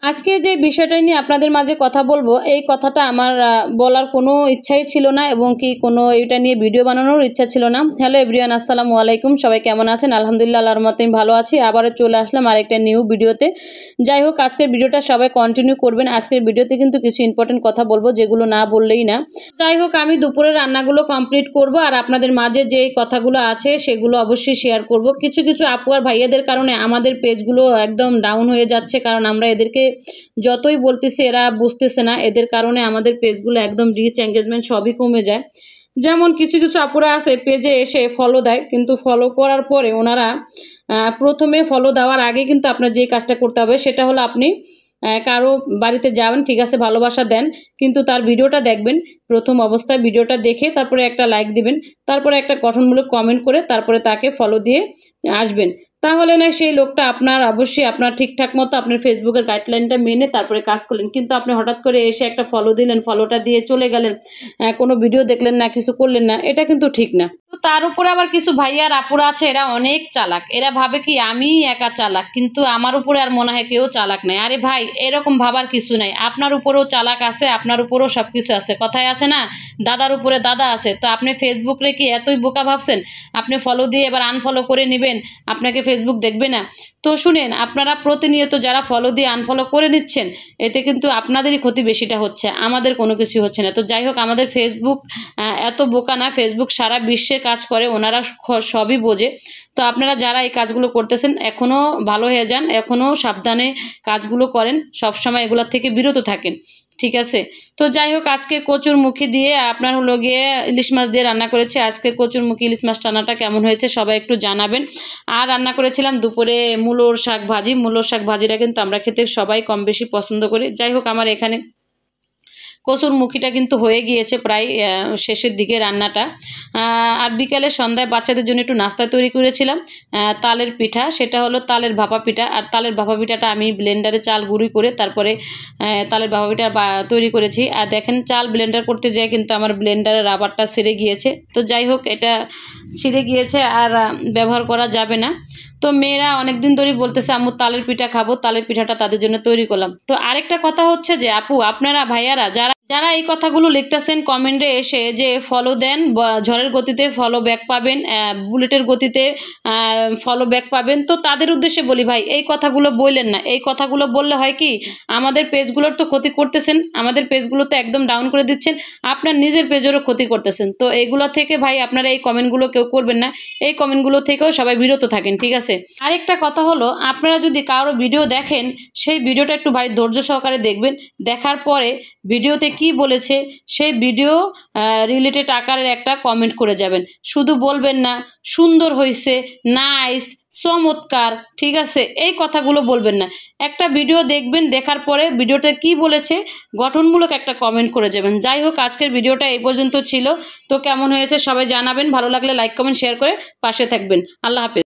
আজকে যে বিষয়টা নিয়ে আপনাদের মাঝে কথা বলবো, এই কথাটা আমার বলার কোনো ইচ্ছাই ছিল না এবং কি কোনো এটা নিয়ে ভিডিও বানানোর ইচ্ছা ছিল না। হ্যালো এভরিওয়ান, আসসালামু আলাইকুম। সবাই কেমন আছেন? আলহামদুলিল্লাহ, আল্লাহর রহমতে আমি ভালো আছি। আবারও চলে আসলাম আরেকটা নিউ ভিডিওতে। যাই হোক, আজকের ভিডিওটা সবাই কন্টিনিউ করবেন। আজকের ভিডিওতে কিন্তু কিছু ইম্পর্টেন্ট কথা বলবো, যেগুলো না বললেই না। যাই হোক, আমি দুপুরের রান্নাগুলো কমপ্লিট করব আর আপনাদের মাঝে যে কথাগুলো আছে সেগুলো অবশ্যই শেয়ার করব। কিছু কিছু আপু আর ভাইয়াদের কারণে আমাদের পেজগুলো একদম ডাউন হয়ে যাচ্ছে, কারণ আমরা এদেরকে যতই বলতেছি এরা বুঝতেছে না। এদের কারণে আমাদের পেজগুলো একদম রিচ এঙ্গেজমেন্ট সবই কমে যায়। যেমন কিছু কিছু আপুরা আছে পেজে এসে ফলো দেয়, কিন্তু ফলো করার পরে ওনারা প্রথমে ফলো দেওয়ার আগে কিন্তু আপনার যে কাজটা করতে হবে সেটা হলো আপনি কারো বাড়িতে যাবেন, ঠিক আছে, ভালোবাসা দেন, কিন্তু তার ভিডিওটা দেখবেন। প্রথম অবস্থায় ভিডিওটা দেখে তারপরে একটা লাইক দিবেন, তারপরে একটা গঠনমূলক কমেন্ট করে তারপরে তাকে ফলো দিয়ে আসবেন। তাহলে না সেই লোকটা আপনার অবশ্যই আপনার ঠিকঠাক মতো আপনার ফেসবুকের গাইডলাইনটা মেনে তারপরে কাজ করলেন। কিন্তু আপনি হঠাৎ করে এসে একটা ফলো দিলেন, ফলোটা দিয়ে চলে গেলেন, কোনো ভিডিও দেখলেন না, কিছু করলেন না, এটা কিন্তু ঠিক না। তো তার উপরে আবার কিছু ভাইয়া আর আপুরা আছে, এরা অনেক চালাক। এরা ভাবে কি আমি একা চালাক, কিন্তু আমার উপরে আর মনে হয় কেউ চালাক নাই। আরে ভাই, এরকম ভাবার কিছু নাই। আপনার উপরেও চালাক আছে, আপনার উপরেও সব কিছু আছে। কথায় আছে না, দাদার উপরে দাদা আছে। তো আপনি ফেসবুক রেখে এতই বোকা ভাবছেন আপনি ফলো দিয়ে এবার আনফলো করে নেবেন, আপনাকে ফেসবুক দেখবে না? তো শুনেন, আপনারা প্রতিনিয়ত যারা ফলো দিয়ে আনফলো করে নিচ্ছেন, এতে কিন্তু আপনাদেরই ক্ষতি বেশিটা হচ্ছে, আমাদের কোনো কিছু হচ্ছে না। তো যাই হোক, আমাদের ফেসবুক এত বোকা না। ফেসবুক সারা বিশ্বে কাজ করে, ওনারা সবই বোঝে। তো আপনারা যারা এই কাজগুলো করতেছেন এখনও ভালো হয়ে যান, এখনও সাবধানে কাজগুলো করেন, সবসময় এগুলোর থেকে বিরত থাকেন, ঠিক আছে? তো যাই হোক, আজকে কচুরমুখী দিয়ে আপনার হলো গিয়ে ইলিশ মাছ দিয়ে রান্না করেছি। আজকে কচুরমুখী ইলিশ মাছ রান্নাটা কেমন হয়েছে সবাই একটু জানাবেন। আর রান্না করেছিলাম দুপুরে মূলোর শাক ভাজি। মূলোর শাক ভাজিটা কিন্তু আমরা খেতে সবাই কম বেশি পছন্দ করি। যাই হোক, আমার এখানে কচুরমুখীটা কিন্তু হয়ে গিয়েছে প্রায় শেষের দিকে রান্নাটা। আর বিকালে সন্ধ্যায় বাচ্চাদের জন্য একটু নাস্তা তৈরি করেছিলাম, তালের পিঠা। সেটা হলো তালের ভাপা পিঠা। আর তালের ভাপা পিঠাটা আমি ব্লেন্ডারে চাল গুঁড়ি করে তারপরে তালের ভাপা পিঠা তৈরি করেছি। আর দেখেন, চাল ব্লেন্ডার করতে যেয়ে কিন্তু আমার ব্লেন্ডারের রাবারটা ছিঁড়ে গিয়েছে। তো যাই হোক, এটা ছিঁড়ে গিয়েছে আর ব্যবহার করা যাবে না। তো মেয়েরা অনেকদিন ধরেই বলতেছে আম্মু তালের পিঠা খাবো, তালের পিঠাটা তাদের জন্য তৈরি করলাম। তো আরেকটা কথা হচ্ছে যে আপু, আপনারা ভাইয়ারা যারা যারা এই কথাগুলো লিখতেছেন কমেন্টে এসে যে ফলো দেন, ঝড়ের গতিতে ফলো ব্যাক পাবেন, বুলেটের গতিতে ফলো ব্যাক পাবেন, তো তাদের উদ্দেশ্যে বলি ভাই, এই কথাগুলো বললেন না। এই কথাগুলো বললে হয় কি, আমাদের পেজগুলোর তো ক্ষতি করতেছেন, আমাদের পেজগুলো তো একদম ডাউন করে দিচ্ছেন, আপনার নিজের পেজেরও ক্ষতি করতেছেন। তো এইগুলো থেকে ভাই আপনারা এই কমেন্টগুলো কেউ করবেন না। এই কমেন্টগুলো থেকেও সবাই বিরত থাকেন, ঠিক আছে? আরেকটা কথা হলো, আপনারা যদি কারো ভিডিও দেখেন, সেই ভিডিওটা একটু ভাই ধৈর্য সহকারে দেখবেন। দেখার পরে ভিডিওতে কি বলেছে সেই ভিডিও রিলেটেড আকারের একটা কমেন্ট করে যাবেন। শুধু বলবেন না সুন্দর হয়েছে, নাইস, চমৎকার, ঠিক আছে, এই কথাগুলো বলবেন না। একটা ভিডিও দেখবেন, দেখার পরে ভিডিওটা কি বলেছে গঠনমূলক একটা কমেন্ট করে যাবেন। যাই হোক, আজকের ভিডিওটা এই পর্যন্ত ছিল। তো কেমন হয়েছে সবাই জানাবেন। ভালো লাগলে লাইক কমেন্ট শেয়ার করে পাশে থাকবেন। আল্লাহ হাফেজ।